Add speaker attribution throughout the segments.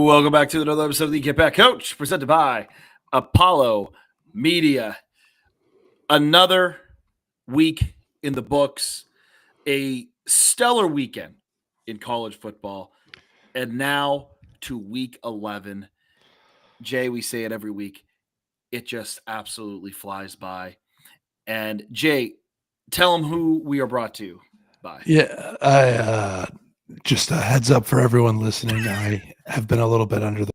Speaker 1: Welcome back to another episode of the Get Back Coach, presented by Apollo Media. Another week in the books, a stellar weekend in college football, and now to week 11. Jay, we say it every week. It just absolutely flies by. And Jay, tell them who we are brought to by.
Speaker 2: Yeah, I just a heads up for everyone listening. I have been a little bit under the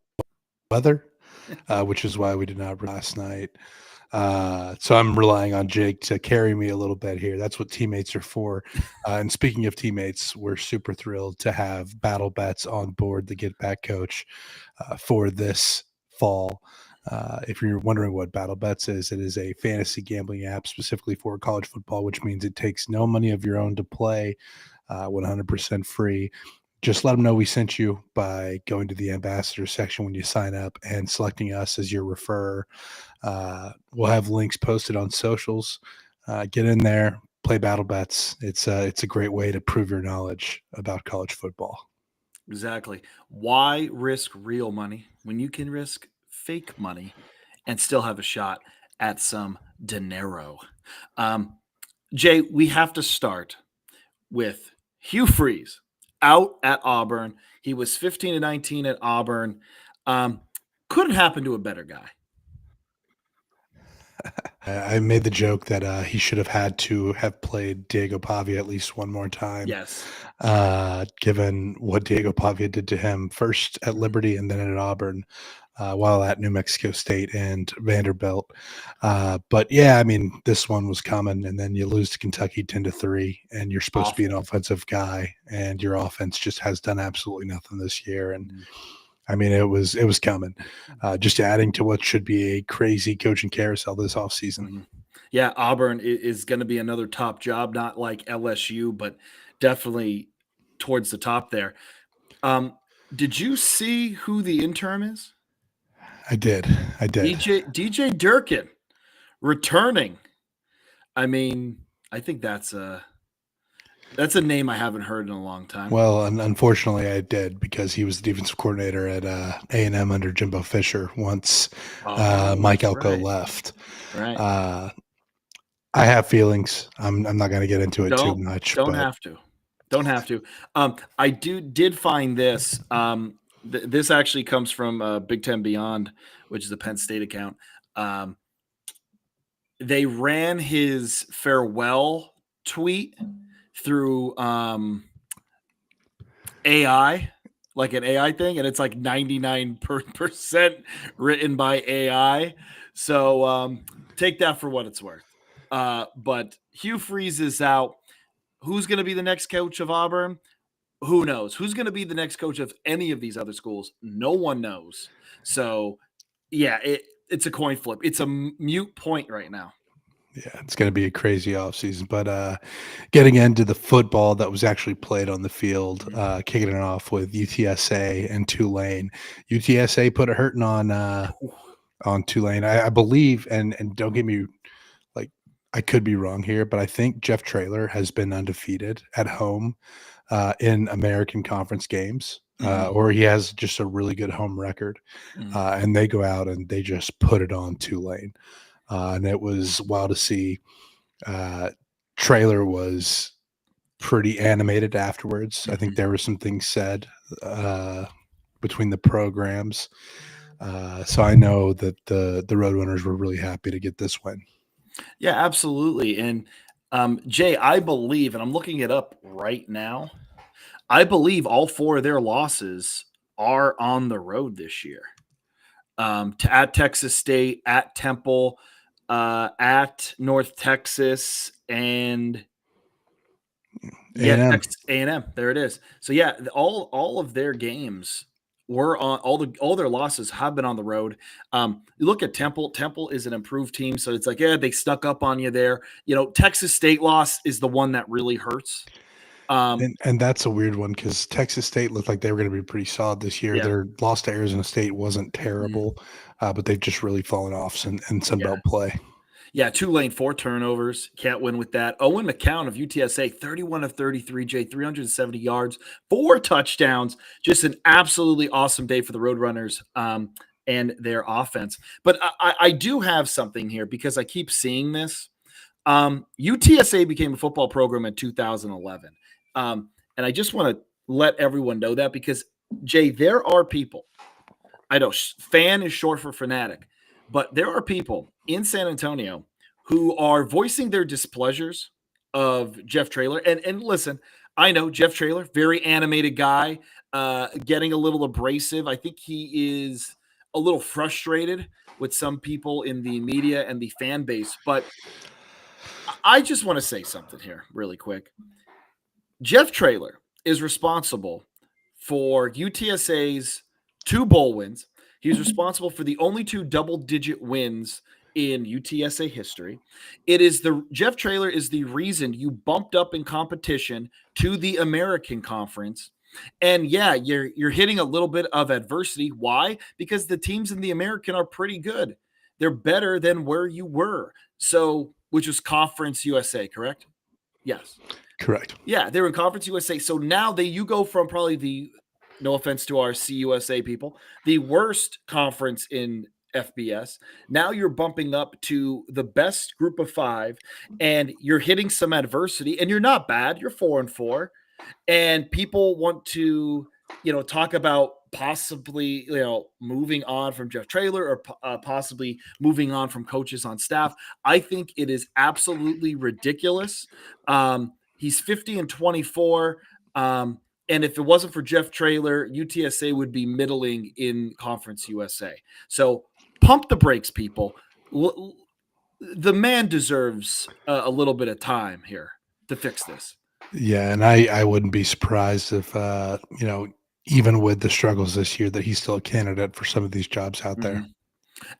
Speaker 2: weather, which is why we did not last night. So I'm relying on Jake to carry me a little bit here. That's what teammates are for. And speaking of teammates, we're super thrilled to have Battle Bets on board the Get Back Coach for this fall. If you're wondering what Battle Bets is, it is a fantasy gambling app specifically for college football, which means it takes no money of your own to play, 100% free. Just let them know we sent you by going to the ambassador section when you sign up and selecting us as your referrer. We'll have links posted on socials. Get in there, play Battle Bets. It's a great way to prove your knowledge about college football.
Speaker 1: Exactly. Why risk real money when you can risk fake money and still have a shot at some dinero? Jay, we have to start with Hugh Freeze out at Auburn. He was 15-19 at Auburn. Couldn't happen to a better guy.
Speaker 2: I made the joke that he should have had to have played Diego Pavia at least one more time.
Speaker 1: Yes.
Speaker 2: Given what Diego Pavia did to him first at Liberty and then at Auburn, while at New Mexico State and Vanderbilt. But yeah, I mean, this one was coming, and then you lose to Kentucky 10-3, and you're supposed to be an offensive guy, and your offense just has done absolutely nothing this year. And I mean, it was coming. Just adding to what should be a crazy coaching carousel this offseason.
Speaker 1: Mm-hmm. Yeah, Auburn is going to be another top job, not like LSU, but definitely towards the top there. Did you see who the interim is?
Speaker 2: I did.
Speaker 1: DJ Durkin returning. I mean, I think that's a name I haven't heard in a long time.
Speaker 2: Well, unfortunately, I did, because he was the defensive coordinator at A&M under Jimbo Fisher once Mike Elko left.
Speaker 1: Right.
Speaker 2: I have feelings. I'm not going to get into it too much.
Speaker 1: Don't have to. I did find this. This actually comes from Big Ten Beyond, which is a Penn State account. They ran his farewell tweet through AI, like an AI thing, and it's like 99% written by AI. So take that for what it's worth. But Hugh Freeze is out. Who's going to be the next coach of Auburn? Who knows? Who's going to be the next coach of any of these other schools? No one knows. So, yeah, it's a coin flip. It's a mute point right now.
Speaker 2: Yeah, it's going to be a crazy offseason. But getting into the football that was actually played on the field, kicking it off with UTSA and Tulane. UTSA put a hurting on Tulane. I believe, and don't get me, like, I could be wrong here, but I think Jeff Traylor has been undefeated at home in American Conference games, or he has just a really good home record. And they go out and they just put it on Tulane. And it was wild to see. Traylor was pretty animated afterwards. I think there were some things said between the programs. So I know that the Roadrunners were really happy to get this win.
Speaker 1: Yeah, absolutely. And Jay, I believe, and I'm looking it up right now, I believe all four of their losses are on the road this year. At Texas State, at Temple, at North Texas, and A&M. There it is. So yeah, all of their games were on, all their losses have been on the road. You look at Temple. Temple is an improved team, so it's like, yeah, they stuck up on you there. You know, Texas State loss is the one that really hurts.
Speaker 2: And that's a weird one, because Texas State looked like they were going to be pretty solid this year.
Speaker 1: Yeah.
Speaker 2: Their loss to Arizona State wasn't terrible, but they've just really fallen off in Sun Belt play.
Speaker 1: Yeah, Tulane, 4 turnovers. Can't win with that. Owen McCown of UTSA, 31 of 33, Jay, 370 yards, 4 touchdowns. Just an absolutely awesome day for the Roadrunners and their offense. But I do have something here because I keep seeing this. UTSA became a football program in 2011. And I just want to let everyone know that because, Jay, there are people. I know fan is short for fanatic, but there are people in San Antonio who are voicing their displeasures of Jeff Traylor. And listen, I know Jeff Traylor, very animated guy, getting a little abrasive. I think he is a little frustrated with some people in the media and the fan base. But I just want to say something here really quick. Jeff Traylor is responsible for UTSA's 2 bowl wins. He's responsible for the only 2 double-digit wins in UTSA history. Jeff Traylor is the reason you bumped up in competition to the American Conference. And yeah, you're hitting a little bit of adversity. Why? Because the teams in the American are pretty good. They're better than where you were. So, which was Conference USA, correct? Yes.
Speaker 2: Correct.
Speaker 1: Yeah, they were in Conference USA. So now you go from probably no offense to our CUSA people, the worst conference in FBS. Now you're bumping up to the best group of 5 and you're hitting some adversity and you're not bad. You're 4-4 and people want to, talk about possibly, moving on from Jeff Traylor or possibly moving on from coaches on staff. I think it is absolutely ridiculous. He's 50-24. And if it wasn't for Jeff Traylor, UTSA would be middling in Conference USA. So pump the brakes, people. The man deserves a little bit of time here to fix this.
Speaker 2: Yeah, and I wouldn't be surprised if even with the struggles this year that he's still a candidate for some of these jobs out there.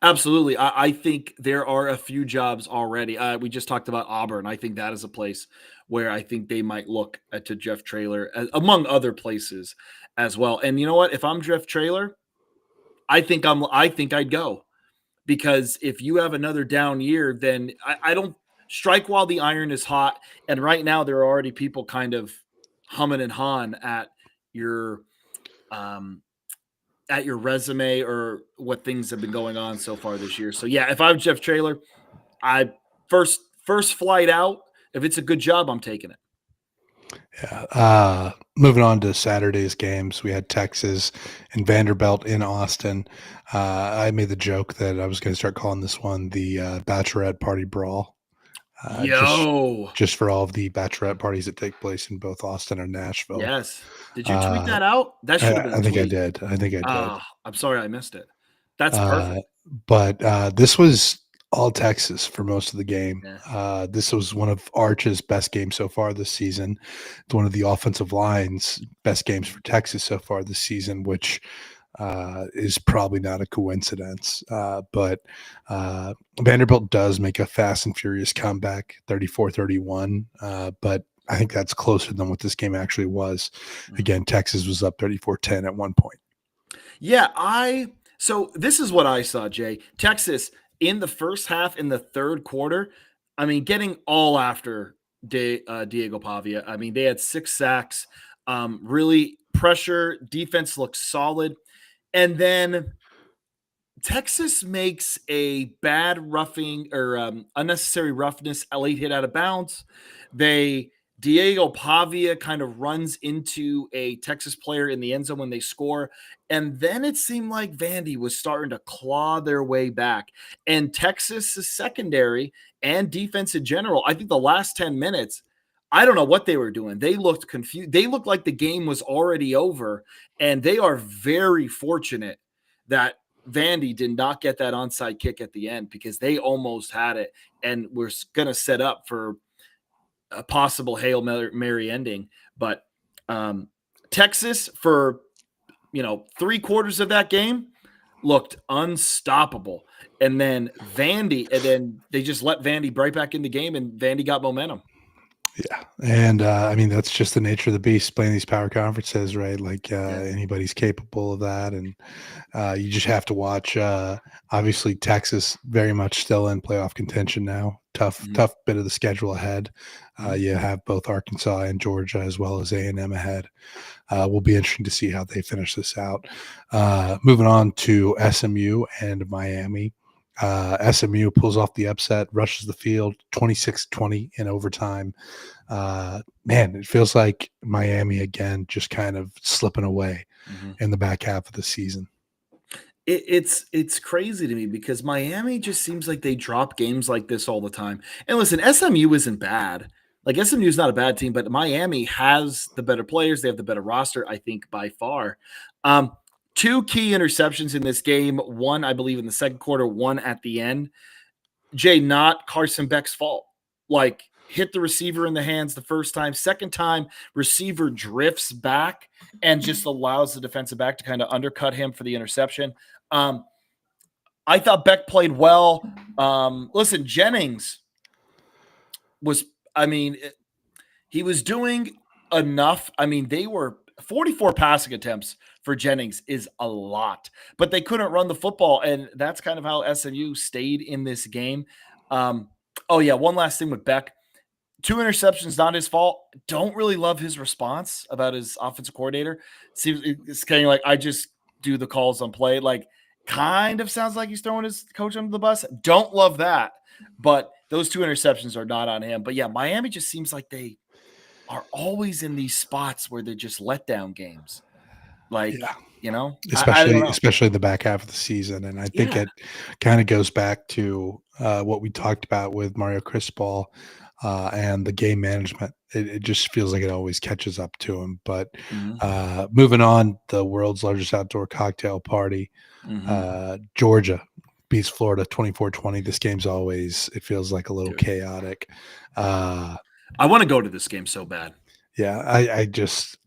Speaker 1: Absolutely. I think there are a few jobs already. We just talked about Auburn. I think that is a place where I think they might look to Jeff Traylor, among other places as well. And you know what? If I'm Jeff Traylor, I think I'd go. Because if you have another down year, then I don't strike while the iron is hot. And right now there are already people kind of humming and hawing at your resume or what things have been going on so far this year. So yeah, if I'm Jeff Traylor, I first flight out. If it's a good job, I'm taking it.
Speaker 2: Yeah. Moving on to Saturday's games, we had Texas and Vanderbilt in Austin. I made the joke that I was going to start calling this one the Bachelorette Party Brawl. Just for all of the bachelorette parties that take place in both Austin and Nashville.
Speaker 1: Yes. Did you tweet that out? That should have been.
Speaker 2: I think I did.
Speaker 1: I'm sorry I missed it. That's perfect.
Speaker 2: But this was all Texas for most of the game. Yeah. This was one of Arch's best games so far this season. It's one of the offensive line's best games for Texas so far this season, which is probably not a coincidence. But Vanderbilt does make a fast and furious comeback, 34-31. But I think that's closer than what this game actually was. Again, Texas was up 34-10 at one point.
Speaker 1: Yeah, so this is what I saw, Jay. Texas in the first half, in the third quarter, I mean, getting all after Diego Pavia. I mean, they had 6 sacks, really pressure, defense looked solid. And then Texas makes a bad roughing or unnecessary roughness, a late hit out of bounds. Diego Pavia kind of runs into a Texas player in the end zone when they score. And then it seemed like Vandy was starting to claw their way back. And Texas' secondary and defense in general, I think the last 10 minutes, I don't know what they were doing. They looked confused. They looked like the game was already over. And they are very fortunate that Vandy did not get that onside kick at the end because they almost had it and we're going to set up for a possible Hail Mary ending. But Texas, for 3/4 of that game, looked unstoppable. And then they just let Vandy right back in the game, and Vandy got momentum.
Speaker 2: Yeah, and I mean that's just the nature of the beast playing these power conferences, right? Like
Speaker 1: Yeah.
Speaker 2: anybody's capable of that, and you just have to watch. Obviously, Texas very much still in playoff contention now.
Speaker 1: Mhm.
Speaker 2: Tough bit of the schedule ahead.
Speaker 1: Mhm.
Speaker 2: You have both Arkansas and Georgia as well as A&M ahead. Will be interesting to see how they finish this out. Moving on to SMU and Miami. SMU pulls off the upset, rushes the field 26-20 in overtime. Man, it feels like Miami again, just kind of slipping away
Speaker 1: Mhm.
Speaker 2: in the back half of the season.
Speaker 1: It's crazy to me because Miami just seems like they drop games like this all the time. And listen, SMU isn't bad. Like SMU is not a bad team, but Miami has the better players. They have the better roster, I think, by far. Um, Two key interceptions in this game. One, I believe, in the second quarter. One at the end. Jay, not Carson Beck's fault. Like hit the receiver in the hands the first time. Second time, receiver drifts back and just allows the defensive back to kind of undercut him for the interception. Um, I thought Beck played well. Listen, Jennings was, I mean, he was doing enough. I mean, they were 44 passing attempts for Jennings is a lot, but they couldn't run the football. And that's kind of how SMU stayed in this game. Oh, yeah. One last thing with Beck. Two interceptions, not his fault. Don't really love his response about his offensive coordinator. Seems it's kind of like I just do the calls on play. Like, kind of sounds like he's throwing his coach under the bus. Don't love that, but those two interceptions are not on him. But yeah, Miami just seems like they are always in these spots where they're just letdown games. Like,
Speaker 2: Yeah,
Speaker 1: I don't know.
Speaker 2: especially the back half of the season, and I think
Speaker 1: Yeah.
Speaker 2: it kind of goes back to what we talked about with Mario Cristobal and the game management. It just feels like it always catches up to him. But
Speaker 1: Mhm.
Speaker 2: moving on, the world's largest outdoor cocktail party,
Speaker 1: Mhm.
Speaker 2: Georgia beats Florida 24-20. This game's always, it feels like a little
Speaker 1: Dude,
Speaker 2: chaotic. Uh,
Speaker 1: I want to go to this game so bad.
Speaker 2: yeah,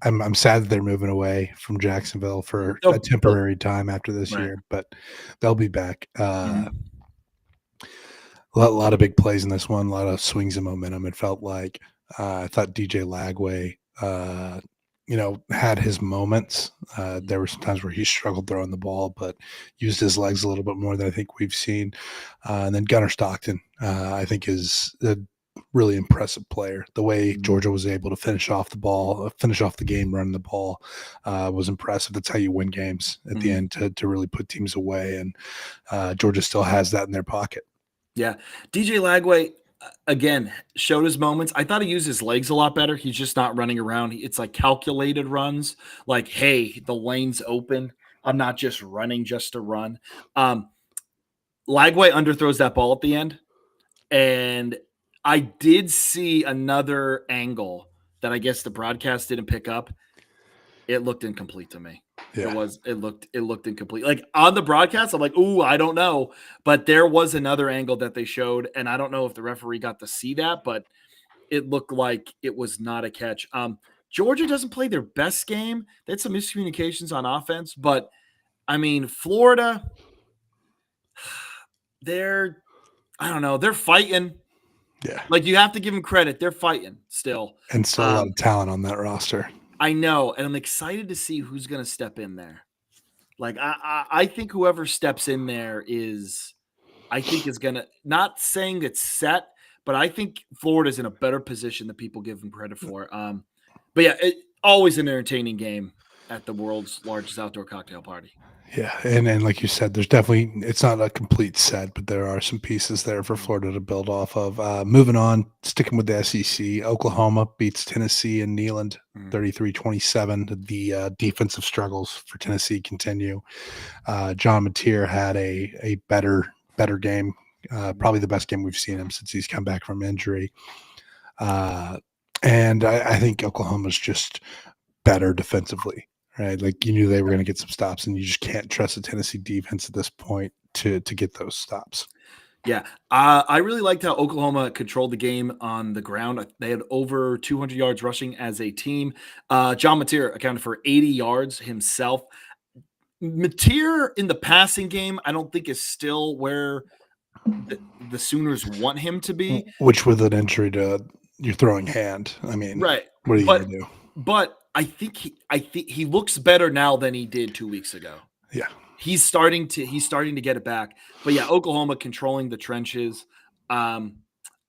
Speaker 2: I'm sad that they're moving away from Jacksonville for a
Speaker 1: Oh,
Speaker 2: temporary time after this
Speaker 1: right.
Speaker 2: year, but they'll be back.
Speaker 1: Mhm.
Speaker 2: A lot of big plays in this one, a lot of swings and momentum. It felt like I thought DJ Lagway, had his moments. There were some times where he struggled throwing the ball, but used his legs a little bit more than I think we've seen. And then Gunnar Stockton, I think, is a really impressive player. The way
Speaker 1: Mhm.
Speaker 2: Georgia was able to finish off the game, running the ball was impressive. That's how you win games at the
Speaker 1: Mhm.
Speaker 2: end to really put teams away. And Georgia still has that in their pocket.
Speaker 1: Yeah. DJ Lagway, again, showed his moments. I thought he used his legs a lot better. He's just not running around. It's like calculated runs, like, hey, the lane's open. I'm not just running just to run. Um, Lagway underthrows that ball at the end. And I did see another angle that I guess the broadcast didn't pick up. It looked incomplete to me.
Speaker 2: Yeah.
Speaker 1: It looked incomplete. Like on the broadcast, I'm like, ooh, I don't know. But there was another angle that they showed, and I don't know if the referee got to see that, but it looked like it was not a catch. Georgia doesn't play their best game. They had some miscommunications on offense, but I mean, Florida, they're I don't know, they're fighting.
Speaker 2: Yeah.
Speaker 1: Like you have to give them credit. They're fighting still.
Speaker 2: And still a lot of talent on that roster.
Speaker 1: I know, and I'm excited to see who's going to step in there. Like I think whoever steps in there is gonna not saying it's set, but I think Florida's in a better position than people give them credit for. But yeah, always an entertaining game at the world's largest outdoor cocktail party.
Speaker 2: Yeah, and like you said, there's definitely it's not a complete set, but there are some pieces there for
Speaker 1: Mhm.
Speaker 2: Florida to build off of. Moving on, sticking with the SEC, Oklahoma beats Tennessee and Neyland
Speaker 1: Mhm.
Speaker 2: 33-27. The defensive struggles for Tennessee continue. John Mateer had a better game, probably the best game we've seen him since he's come back from injury. And I think Oklahoma's just better defensively, right? Like you knew they were going to get some stops, and you just can't trust the Tennessee defense at this point to get those stops.
Speaker 1: Yeah, I really liked how Oklahoma controlled the game on the ground. They had over 200 yards rushing as a team. John Mateer accounted for 80 yards himself. Mateer in the passing game, I don't think is still where the Sooners want him to be.
Speaker 2: Which with an injury to you're throwing hand. I mean,
Speaker 1: right.
Speaker 2: what are you going to do?
Speaker 1: But I think he looks better now than he did 2 weeks ago.
Speaker 2: Yeah.
Speaker 1: He's starting to get it back. But yeah, Oklahoma controlling the trenches. I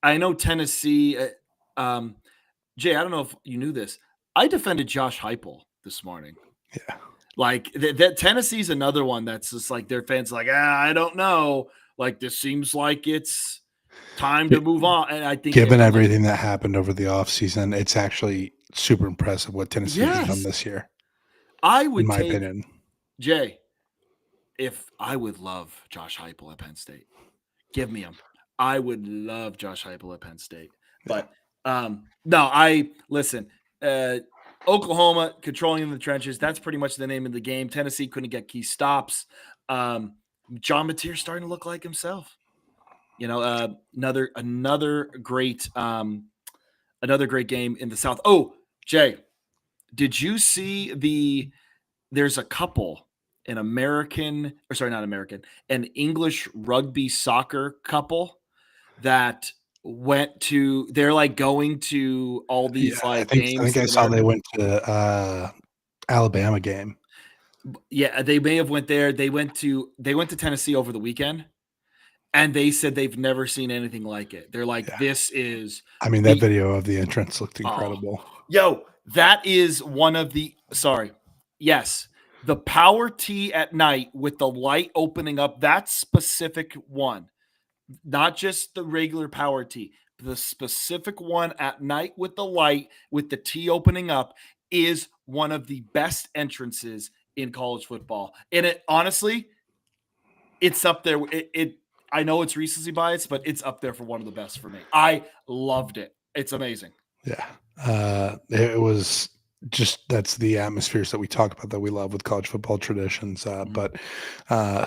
Speaker 1: know Tennessee. Jay, I don't know if you knew this. I defended Josh Heupel this morning.
Speaker 2: Yeah.
Speaker 1: Like that Tennessee's another one that's just like their fans like, I don't know. Like this seems like it's time to move on. And I think
Speaker 2: given
Speaker 1: like,
Speaker 2: everything that happened over the offseason, it's actually super impressive what Tennessee has done this year.
Speaker 1: I would
Speaker 2: in my
Speaker 1: take
Speaker 2: opinion.
Speaker 1: Jay. If I would love Josh Heupel at Penn State, give me him. I would love Josh Heupel at Penn State. But no, I listen. Oklahoma controlling the trenches. That's pretty much the name of the game. Tennessee couldn't get key stops. John Mateer's starting to look like himself. You know, another great game in the South. Oh, Jay, did you see there's a couple, an English rugby soccer couple that they're like going to all these games
Speaker 2: I
Speaker 1: in
Speaker 2: saw they
Speaker 1: America.
Speaker 2: went to Alabama game.
Speaker 1: Yeah, they may have went there. They went to Tennessee over the weekend, and they said they've never seen anything like it. They're like, this is.
Speaker 2: I mean, that video of the entrance looked incredible.
Speaker 1: Yo, that is one of the. Sorry, yes, the power tee at night with the light opening up. That specific one, not just the regular power tee. The specific one at night with the light, with the tee opening up, is one of the best entrances in college football. And it honestly, it's up there. I know it's recency bias, but it's up there for one of the best for me. I loved it. It's amazing.
Speaker 2: Yeah. It was just, that's the atmospheres that we talk about that we love with college football traditions. But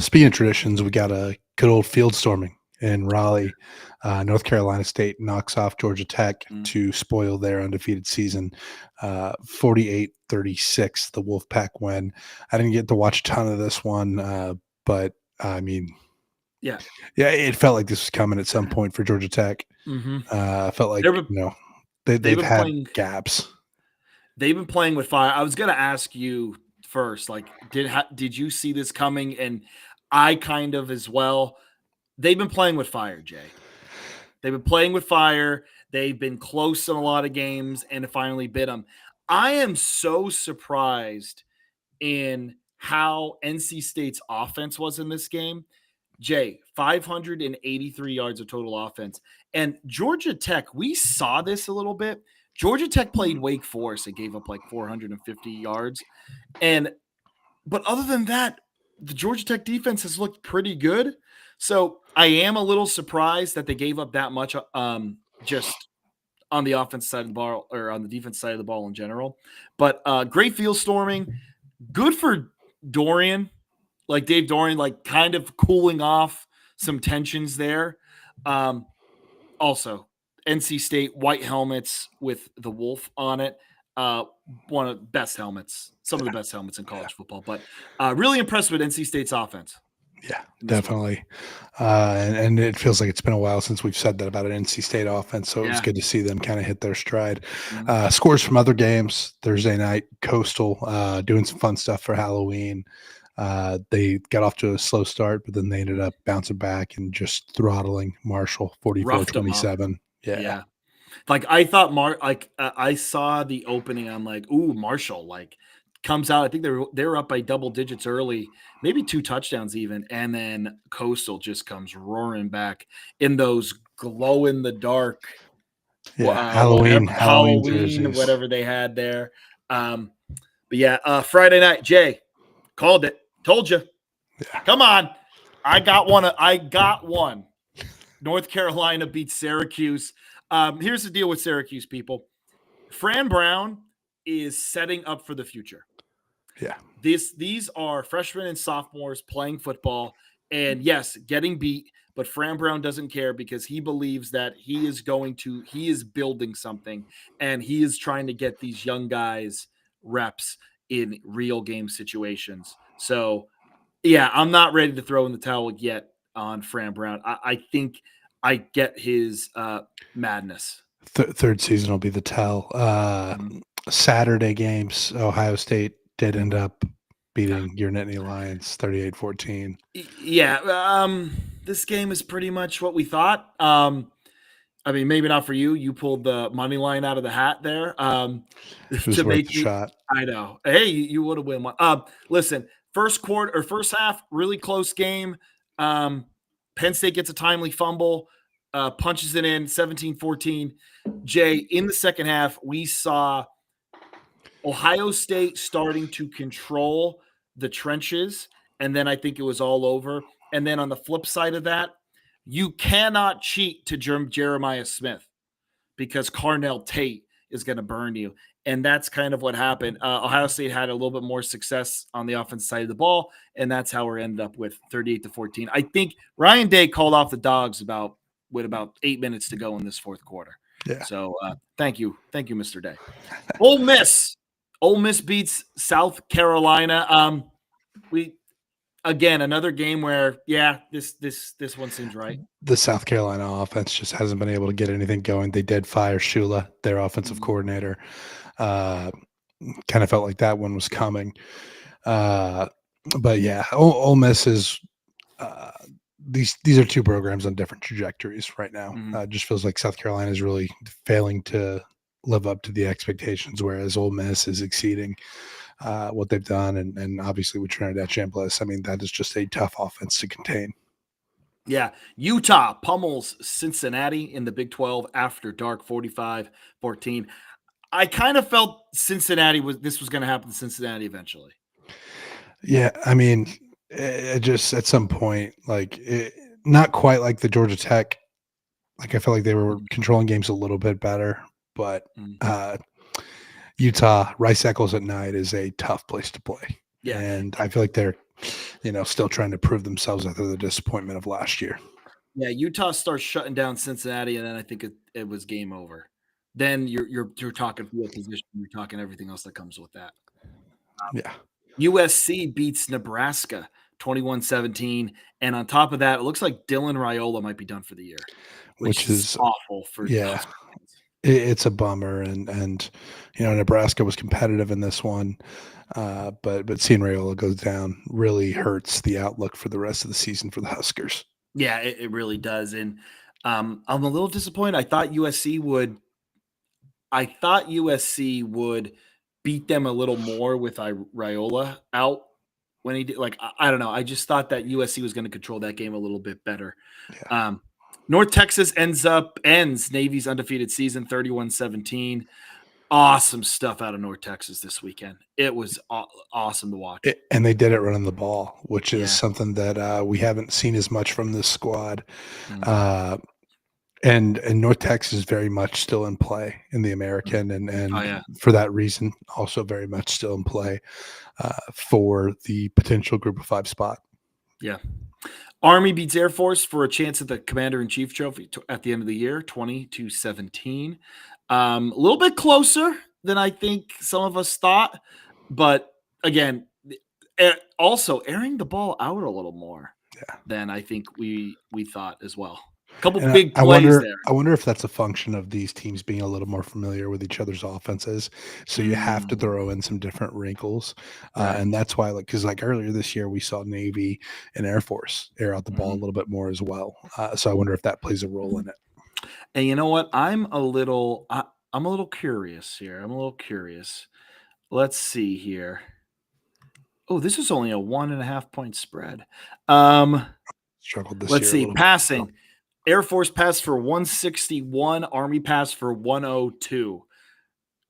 Speaker 2: speaking of traditions, we got a good old field storming in Raleigh. North Carolina State knocks off Georgia Tech to spoil their undefeated season. 48-36, the Wolfpack win. I didn't get to watch a ton of this one, but I mean, yeah, it felt like this was coming at some point for Georgia Tech. I felt like, they've had gaps.
Speaker 1: They've been playing with fire. I was going to ask you first, like, did you see this coming? And I kind of as well. They've been playing with fire, Jay. They've been playing with fire. They've been close in a lot of games, and it finally bit them. I am so surprised in how NC State's offense was in this game. Jay, 583 yards of total offense. And Georgia Tech, we saw this a little bit. Georgia Tech played Wake Forest and gave up like 450 yards. But other than that, the Georgia Tech defense has looked pretty good. So I am a little surprised that they gave up that much just on the offense side of the ball, or on the defense side of the ball in general. But great field storming. Good for Dorian. Like Dave Dorian, like kind of cooling off some tensions there. Also, NC State white helmets with the wolf on it. One of the best helmets, some of the best helmets in college football. But really impressed with NC State's offense.
Speaker 2: Yeah, definitely. And it feels like it's been a while since we've said that about an NC State offense. So it was good to see them kind of hit their stride. Scores from other games Thursday night, Coastal doing some fun stuff for Halloween. They got off to a slow start, but then they ended up bouncing back and just throttling Marshall 44-27. Yeah.
Speaker 1: Like I thought I saw the opening. I'm like, ooh, Marshall like comes out. I think they were up by double digits early, maybe 2 touchdowns even. And then Coastal just comes roaring back in those glow in the dark.
Speaker 2: Halloween jerseys.
Speaker 1: Whatever they had there. But yeah, Friday night, Jay called it. Told you.
Speaker 2: Yeah.
Speaker 1: Come on. I got one. North Carolina beats Syracuse. Here's the deal with Syracuse, people. Fran Brown is setting up for the future.
Speaker 2: Yeah.
Speaker 1: These are freshmen and sophomores playing football, and yes, getting beat, but Fran Brown doesn't care because he believes that he is building something, and he is trying to get these young guys reps in real game situations. So, yeah, I'm not ready to throw in the towel yet on Fran Brown. I think I get his madness.
Speaker 2: Third season will be the tell.
Speaker 1: Mhm.
Speaker 2: Saturday games, Ohio State did end up beating your Nittany Lions 38-14.
Speaker 1: Yeah, this game is pretty much what we thought. I mean, maybe not for you. You pulled the money line out of the hat there
Speaker 2: It was
Speaker 1: to
Speaker 2: worth
Speaker 1: make
Speaker 2: the
Speaker 1: me.
Speaker 2: shot.
Speaker 1: I know. Hey, you would have won one. Listen, first quarter or first half, really close game. Penn State gets a timely fumble, punches it in 17-14. Jay, in the second half, we saw Ohio State starting to control the trenches, and then I think it was all over. And then on the flip side of that, you cannot cheat to Jeremiah Smith because Carnell Tate is going to burn you. And that's kind of what happened. Ohio State had a little bit more success on the offense side of the ball, and that's how we ended up with 38-14. I think Ryan Day called off the dogs with about 8 minutes to go in this fourth quarter.
Speaker 2: Yeah.
Speaker 1: So thank you, Mr. Day. Ole Miss. Ole Miss beats South Carolina. We again another game where this one seems right.
Speaker 2: The South Carolina offense just hasn't been able to get anything going. They did fire Shula, their offensive coordinator. Kind of felt like that one was coming. But yeah, Ole Miss is these are two programs on different trajectories right now. It just feels like South Carolina is really failing to live up to the expectations, whereas Ole Miss is exceeding what they've done. And obviously with Trinidad Chambliss, I mean, that is just a tough offense to contain.
Speaker 1: Yeah. Utah pummels Cincinnati in the Big 12 after dark 45-14. I kind of felt this was going to happen to Cincinnati eventually.
Speaker 2: Yeah, I mean, it just at some point, not quite like the Georgia Tech. Like I felt like they were controlling games a little bit better, but Utah, Rice Eccles at night is a tough place to play. Yeah. And I feel like they're, still trying to prove themselves after the disappointment of last year.
Speaker 1: Yeah, Utah starts shutting down Cincinnati, and then I think it was game over. Then you're talking field position, you're talking everything else that comes with that.
Speaker 2: Yeah.
Speaker 1: USC beats Nebraska 21-17, and on top of that, it looks like Dylan Raiola might be done for the year, which is awful for
Speaker 2: it's a bummer, and Nebraska was competitive in this one, but seeing Raiola go down really hurts the outlook for the rest of the season for the Huskers.
Speaker 1: Yeah, it really does, and I'm a little disappointed. I thought USC would beat them a little more with Raiola out when he did. Like I don't know, I just thought that USC was going to control that game a little bit better. Yeah. North Texas ends Navy's undefeated season 31-17. Awesome stuff out of North Texas this weekend. It was awesome to watch.
Speaker 2: And they did it running the ball, which is something that we haven't seen as much from this squad. And North Texas is very much still in play in the American, and for that reason, also very much still in play for the potential Group of 5 spot.
Speaker 1: Yeah. Army beats Air Force for a chance at the Commander-in-Chief trophy at the end of the year, 20-17. A little bit closer than I think some of us thought, but again, also airing the ball out a little more than I think we thought as well. A couple big plays there.
Speaker 2: I wonder if that's a function of these teams being a little more familiar with each other's offenses. So you have to throw in some different wrinkles. And that's why, because earlier this year, we saw Navy and Air Force air out the ball a little bit more as well. So I wonder if that plays a role in it.
Speaker 1: And you know what? I'm a little curious here. Let's see here. Oh, this is only a 1.5 point spread.
Speaker 2: Struggled this
Speaker 1: let's
Speaker 2: year.
Speaker 1: See. Passing. Air Force passed for 161. Army passed for 102.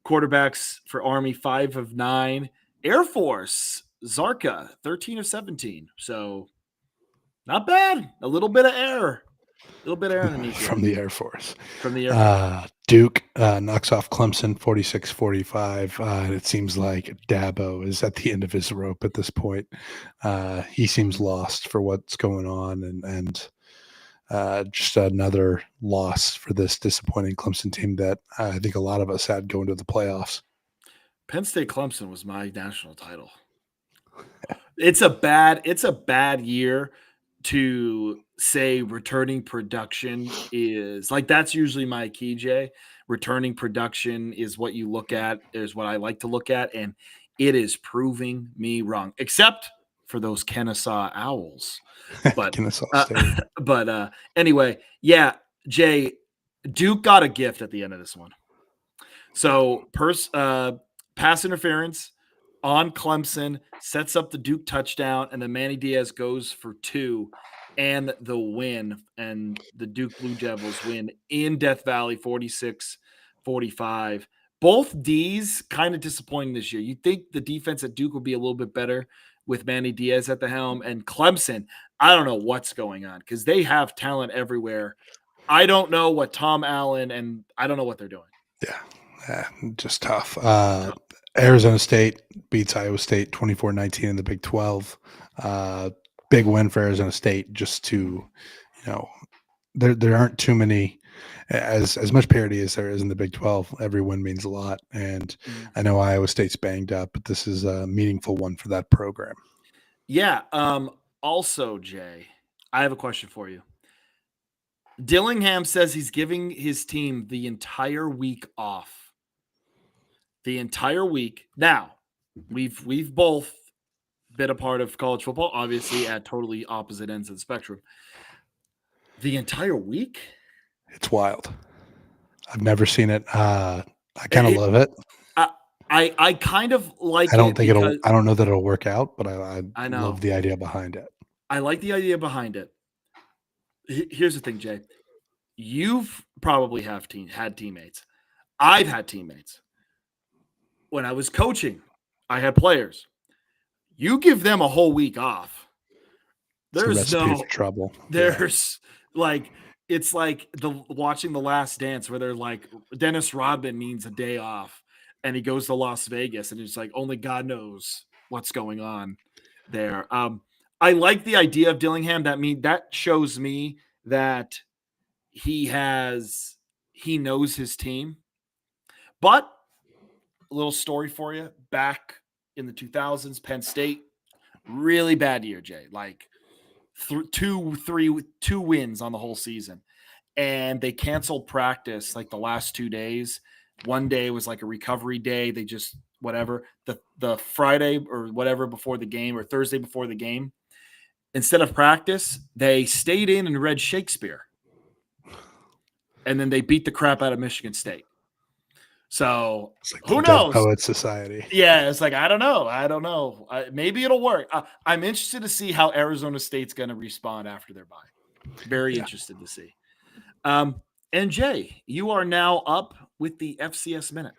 Speaker 1: Quarterbacks for Army, 5 of 9. Air Force, Zarka, 13 of 17. So not bad. A little bit of error. Underneath
Speaker 2: from the Air Force.
Speaker 1: Duke
Speaker 2: knocks off Clemson 46-45. And it seems like Dabo is at the end of his rope at this point. He seems lost for what's going on, and just another loss for this disappointing Clemson team that I think a lot of us had going to the playoffs.
Speaker 1: Penn State Clemson was my national title. It's a bad year to say returning production is like, that's usually my key, Jay. Returning production is what you look at, is what I like to look at, and it is proving me wrong, except for those Kennesaw Owls. But
Speaker 2: Kennesaw State.
Speaker 1: Anyway, yeah, Jay, Duke got a gift at the end of this one. So pass interference on Clemson sets up the Duke touchdown, and then Manny Diaz goes for 2 and the win. And the Duke Blue Devils win in Death Valley 46-45. Both D's kind of disappointing this year. You'd think the defense at Duke would be a little bit better with Manny Diaz at the helm. And Clemson, I don't know what's going on because they have talent everywhere. I don't know what Tom Allen, and I don't know what they're doing.
Speaker 2: Yeah, just tough. Arizona State beats Iowa State 24-19 in the Big 12. Big win for Arizona State, just to, there aren't too many, as much parity as there is in the Big 12. Every win means a lot. And I know Iowa State's banged up, but this is a meaningful one for that program.
Speaker 1: Yeah. Also, Jay, I have a question for you. Dillingham says he's giving his team the entire week off. The entire week. Now, we've both been a part of college football, obviously at totally opposite ends of the spectrum. The entire week?
Speaker 2: It's wild. I've never seen it. I kind of love it.
Speaker 1: I kind of like it.
Speaker 2: I don't think I don't know that it'll work out, but I
Speaker 1: know.
Speaker 2: love the idea behind it.
Speaker 1: I like the idea behind it. Here's the thing, Jay. You've probably had teammates. I've had teammates. When I was coaching, I had players. You give them a whole week off. There's no
Speaker 2: trouble.
Speaker 1: There's it's like watching The Last Dance where they're like Dennis Rodman needs a day off and he goes to Las Vegas and it's like only God knows what's going on there. I like the idea of Dillingham. That shows me that he knows his team. But a little story for you. Back in the 2000s, Penn State, really bad year, Jay. Like 2 wins on the whole season. And they canceled practice like the last 2 days. One day was like a recovery day. They just whatever. The Friday or whatever before the game or Thursday before the game, instead of practice, they stayed in and read Shakespeare. And then they beat the crap out of Michigan State. So
Speaker 2: it's like
Speaker 1: who knows?
Speaker 2: Poet Society.
Speaker 1: Yeah, it's like I don't know. Maybe it'll work. I'm interested to see how Arizona State's going to respond after their bye. Very interested to see. And Jay, you are now up with the FCS Minute.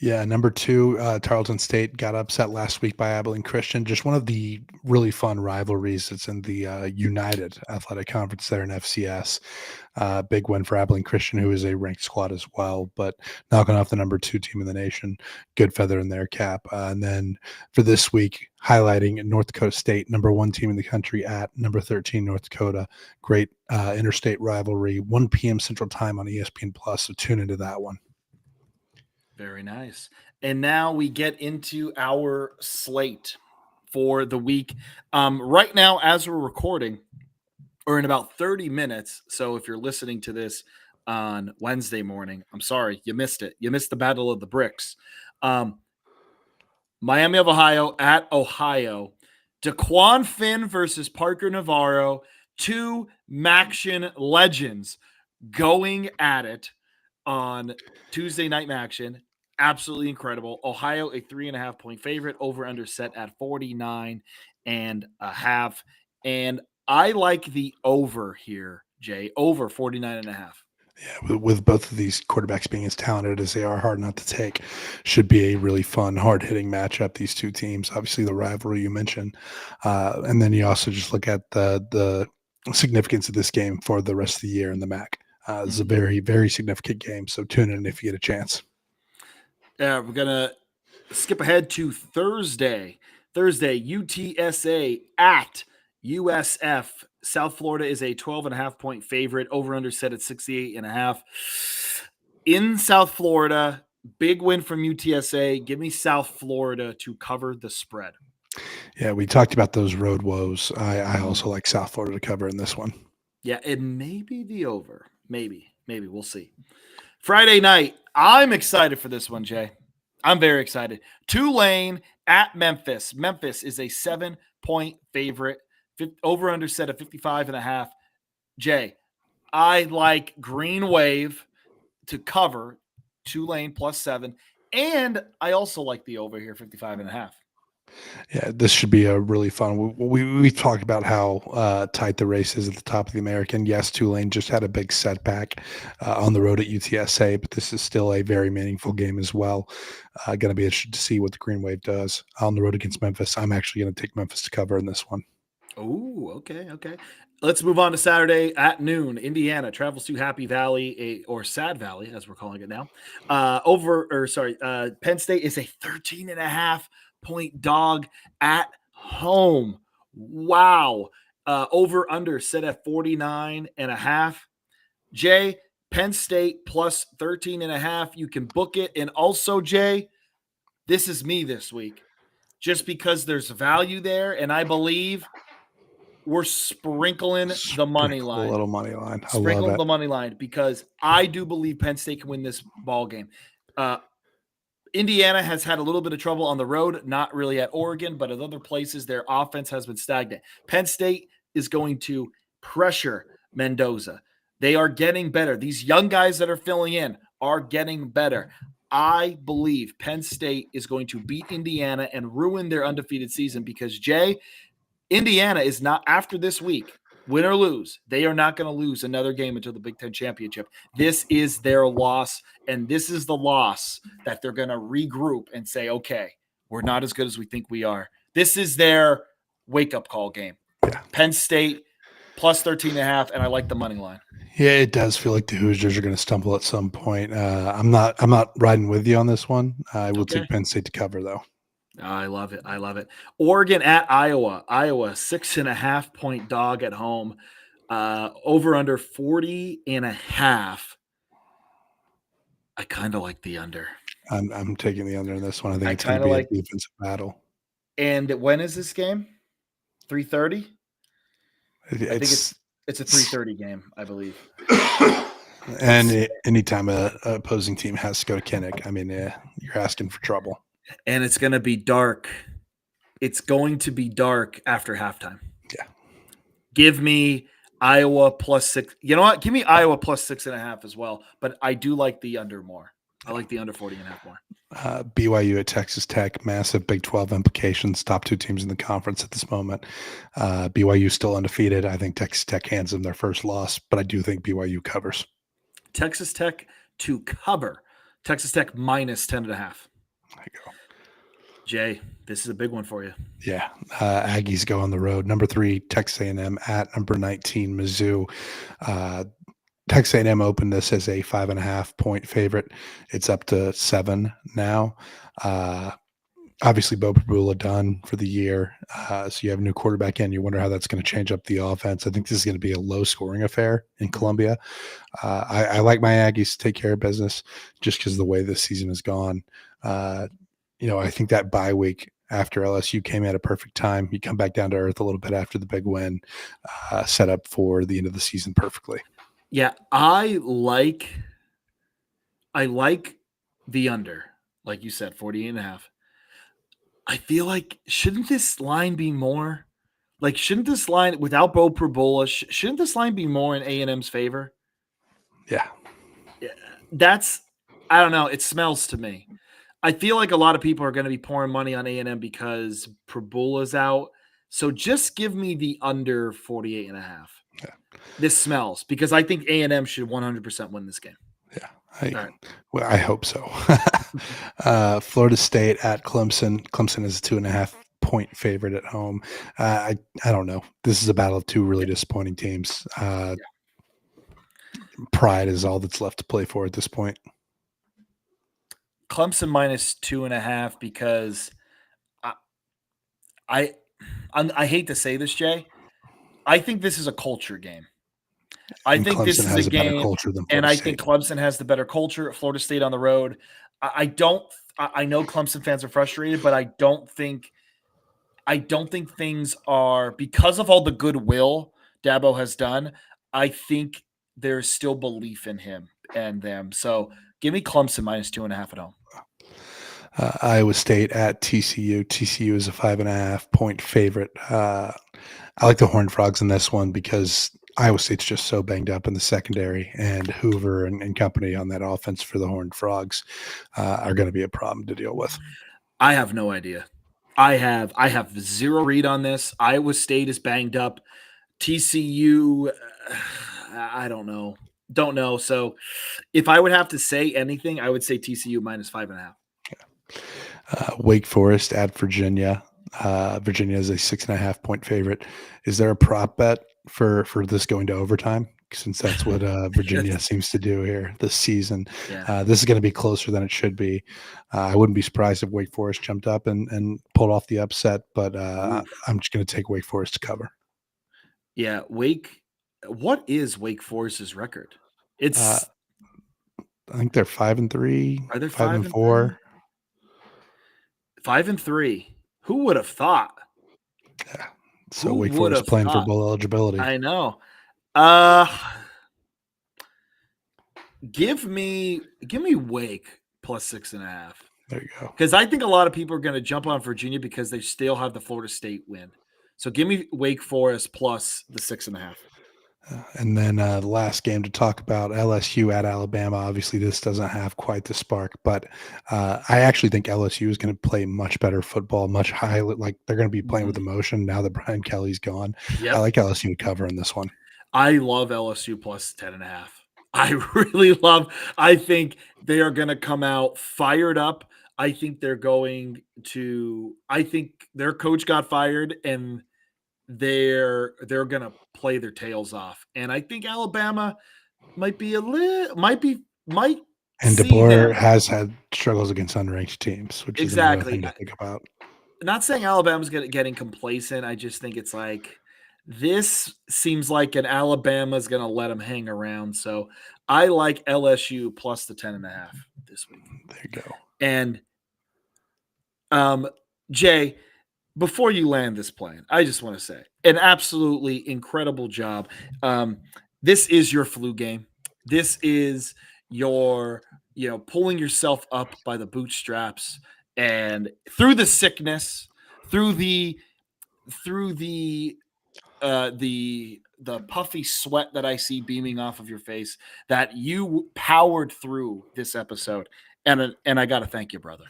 Speaker 2: Yeah, number 2, Tarleton State got upset last week by Abilene Christian. Just one of the really fun rivalries that's in the United Athletic Conference there in FCS. Big win for Abilene Christian, who is a ranked squad as well, but knocking off the number 2 team in the nation. Good feather in their cap. And then for this week, highlighting North Dakota State, number 1 team in the country at number 13 North Dakota. Great interstate rivalry, 1 p.m. Central Time on ESPN+, so tune into that one.
Speaker 1: Very nice. And now we get into our slate for the week. Right now, as we're recording, or in about 30 minutes. So if you're listening to this on Wednesday morning, I'm sorry, you missed it. You missed the Battle of the Bricks. Miami of Ohio at Ohio. DeQuan Finn versus Parker Navarro. 2 Maction legends going at it on Tuesday Night Maction. Absolutely incredible. Ohio, a 3.5-point favorite. Over under set at 49.5. And I like the over here, Jay. Over 49.5.
Speaker 2: Yeah, with both of these quarterbacks being as talented as they are, hard not to take. Should be a really fun, hard-hitting matchup, these 2 teams. Obviously, the rivalry you mentioned. And then you also just look at the significance of this game for the rest of the year in the MAC. This is a very, very significant game, so tune in if you get a chance.
Speaker 1: We're going to skip ahead to Thursday. UTSA at USF. South Florida is a 12.5-point favorite. Over under set at 68.5. In South Florida, big win from UTSA. Give me South Florida to cover the spread.
Speaker 2: Yeah, we talked about those road woes. I also like South Florida to cover in this one.
Speaker 1: Yeah, it may be the over. Maybe. We'll see. Friday night. I'm excited for this one, Jay. I'm very excited. Tulane at Memphis. Memphis is a 7-point favorite. Over under set of 55.5. Jay, I like Green Wave to cover Tulane +7. And I also like the over here, 55.5.
Speaker 2: Yeah, this should be a really fun. We've talked about how tight the race is at the top of the American. Yes, Tulane just had a big setback on the road at UTSA, but this is still a very meaningful game as well. Going to be interested to see what the Green Wave does on the road against Memphis. I'm actually going to take Memphis to cover in this one.
Speaker 1: Oh, okay. Let's move on to Saturday at noon. Indiana travels to Happy Valley, or Sad Valley, as we're calling it now. Penn State is a 13.5-point dog at home. Wow. Over under set at 49.5. Jay, Penn State plus 13.5. You can book it. And also, Jay, this is me this week. Just because there's value there, and I believe we're sprinkling the money line.
Speaker 2: A little money line.
Speaker 1: Sprinkle the money line because I do believe Penn State can win this ball game. Indiana has had a little bit of trouble on the road, not really at Oregon, but at other places, their offense has been stagnant. Penn State is going to pressure Mendoza. They are getting better. These young guys that are filling in are getting better. I believe Penn State is going to beat Indiana and ruin their undefeated season because, Jay, Indiana is not, after this week, win or lose, they are not going to lose another game until the Big Ten championship. This is their loss, and this is the loss that they're going to regroup and say, okay, we're not as good as we think we are. This is their wake-up call game.
Speaker 2: Yeah.
Speaker 1: Penn State plus 13.5, and I like the money line.
Speaker 2: Yeah, it does feel like the Hoosiers are going to stumble at some point. I'm not riding with you on this one. I will take Penn State to cover, though.
Speaker 1: I love it. Oregon at Iowa. 6.5-point dog at home. Over under 40.5. I kind of like the under.
Speaker 2: I'm taking the under in this one. I think it's going to be a defensive battle.
Speaker 1: And when is this game? 3:30? I think it's a 3:30 game, I believe.
Speaker 2: And anytime an opposing team has to go to Kinnick, I mean, you're asking for trouble.
Speaker 1: And it's going to be dark. It's going to be dark after halftime.
Speaker 2: Yeah.
Speaker 1: Give me Iowa +6. You know what? Give me Iowa +6.5 as well. But I do like the under more. I like the under 40.5 more.
Speaker 2: BYU at Texas Tech, massive Big 12 implications. Top two teams in the conference at this moment. BYU still undefeated. I think Texas Tech hands them their first loss, but I do think BYU covers.
Speaker 1: Texas Tech to cover. Texas Tech minus 10.5.
Speaker 2: There you go.
Speaker 1: Jay, this is a big one for you.
Speaker 2: Yeah. Aggies go on the road. Number 3, Texas A&M at number 19, Mizzou. Texas A&M opened this as a 5.5-point favorite. It's up to 7 now. Obviously, Bo Prabula done for the year. So you have a new quarterback in. You wonder how that's going to change up the offense. I think this is going to be a low-scoring affair in Columbia. I like my Aggies to take care of business just because of the way this season has gone. I think that bye week after LSU came at a perfect time. You come back down to earth a little bit after the big win, set up for the end of the season perfectly.
Speaker 1: Yeah, I like the under, like you said, 48.5. I feel like, shouldn't this line be more? Like, shouldn't this line, without Bo Prabula, shouldn't this line be more in A&M's favor?
Speaker 2: Yeah.
Speaker 1: That's, I don't know, it smells to me. I feel like a lot of people are going to be pouring money on A&M because Prabula's out. So just give me the under 48.5. Yeah. This smells, because I think A&M should 100% win this game.
Speaker 2: Yeah. I hope so. Florida State at Clemson. Clemson is a 2.5-point favorite at home. I don't know. This is a battle of two really disappointing teams. Pride is all that's left to play for at this point.
Speaker 1: Clemson minus 2.5 because I hate to say this, Jay. I think this is a culture game. I think this is a game, and I think Clemson has the better culture. Florida State on the road. I know Clemson fans are frustrated, but I I don't think things are, because of all the goodwill Dabo has done, I think there's still belief in him and them. So give me Clemson -2.5 at home.
Speaker 2: Iowa State at TCU. TCU is a 5.5-point favorite. I like the Horned Frogs in this one because Iowa State's just so banged up in the secondary, and Hoover and company on that offense for the Horned Frogs are going to be a problem to deal with.
Speaker 1: I have no idea. I have zero read on this. Iowa State is banged up. TCU, I don't know. Don't know. So if I would have to say anything, I would say TCU -5.5.
Speaker 2: Wake Forest at Virginia. Virginia is a 6.5-point favorite. Is there a prop bet for this going to overtime? Since that's what Virginia seems to do here this season.
Speaker 1: Yeah.
Speaker 2: This is going to be closer than it should be. I wouldn't be surprised if Wake Forest jumped up and pulled off the upset, but I'm just going to take Wake Forest to cover.
Speaker 1: Yeah, what is Wake Forest's record? It's
Speaker 2: I think they're 5-3.
Speaker 1: Are they
Speaker 2: 5-4?
Speaker 1: 5-3. Who would have thought?
Speaker 2: Yeah. So Wake Forest playing for bowl eligibility.
Speaker 1: I know. Give me Wake +6.5.
Speaker 2: There you go.
Speaker 1: Because I think a lot of people are going to jump on Virginia because they still have the Florida State win. So give me Wake Forest plus the 6.5.
Speaker 2: And then the last game to talk about, LSU at Alabama. Obviously, this doesn't have quite the spark, but I actually think LSU is going to play much better football, much higher. Like they're going to be playing with emotion now that Brian Kelly's gone. Yep. I like LSU to cover in this one.
Speaker 1: I love LSU plus 10.5. I really love. I think they are going to come out fired up. I think they're going to. I think their coach got fired and they're going to play their tails off. And I think Alabama might be and
Speaker 2: DeBoer has had struggles against unranked teams, which is another thing to think about.
Speaker 1: Not saying Alabama's getting complacent. I just think it's like this seems like an Alabama's going to let them hang around. So I like LSU plus the 10.5 this week.
Speaker 2: There you go.
Speaker 1: And Jay, before you land this plane, I just want to say an absolutely incredible job. This is your flu game. This is your, pulling yourself up by the bootstraps and through the sickness, through the puffy sweat that I see beaming off of your face, that you powered through this episode. And I got to thank you, brother.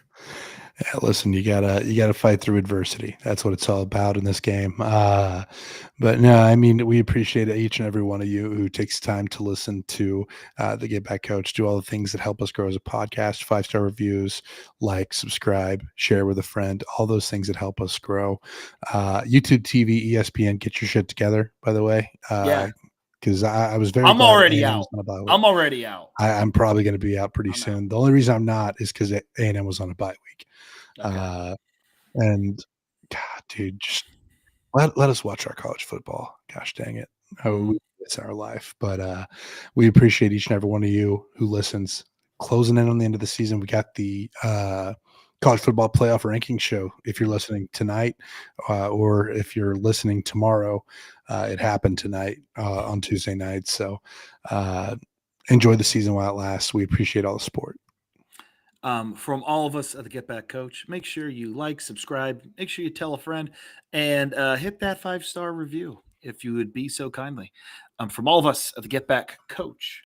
Speaker 2: Yeah, listen, you gotta fight through adversity. That's what it's all about in this game. But no, I mean, we appreciate each and every one of you who takes time to listen to the Get Back Coach, do all the things that help us grow as a podcast, 5-star reviews, like, subscribe, share with a friend, all those things that help us grow. YouTube TV, ESPN, get your shit together, by the way.
Speaker 1: Yeah.
Speaker 2: Because I was very.
Speaker 1: I'm already out. I'm already out.
Speaker 2: I'm probably going to be out pretty soon. The only reason I'm not is because A&M was on a bye week. Okay. And God, dude, just let us watch our college football. Gosh dang it. It's our life. But we appreciate each and every one of you who listens. Closing in on the end of the season, we got the college football playoff ranking show. If you're listening tonight or if you're listening tomorrow, it happened tonight on Tuesday night. So enjoy the season while it lasts. We appreciate all the support.
Speaker 1: From all of us at the Get Back Coach, make sure you like, subscribe, make sure you tell a friend, and hit that 5-star review if you would be so kindly. From all of us at the Get Back Coach,